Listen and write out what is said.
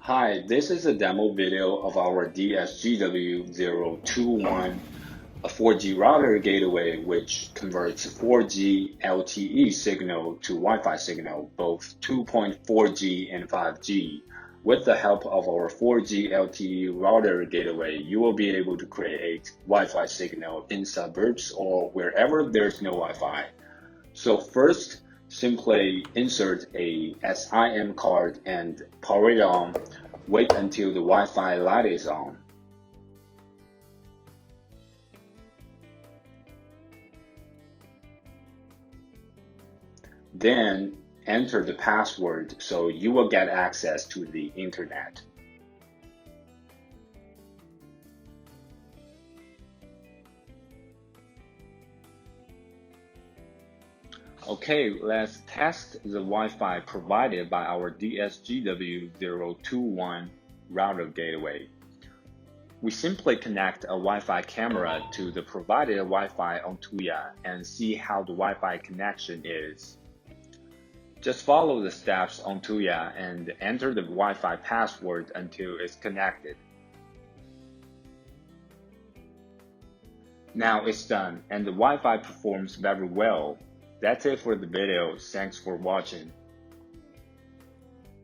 Hi, this is a demo video of our DSGW-021, a 4G router gateway which converts 4G LTE signal to Wi-Fi signal, both 2.4G and 5G. With the help of our 4G LTE router gateway, you will be able to create Wi-Fi signal in suburbs or wherever there's no Wi-Fi. So first, simply insert a SIM card and power it on. Wait until the Wi-Fi light is on. Then enter the password so you will get access to the internet. Okay, let's test the Wi-Fi provided by our DSGW-021 router gateway. We simply connect a Wi-Fi camera to the provided Wi-Fi on Tuya and see how the Wi-Fi connection is. Just follow the steps on Tuya and enter the Wi-Fi password until it's connected. Now it's done and the Wi-Fi performs very well. That's it for the video. Thanks for watching.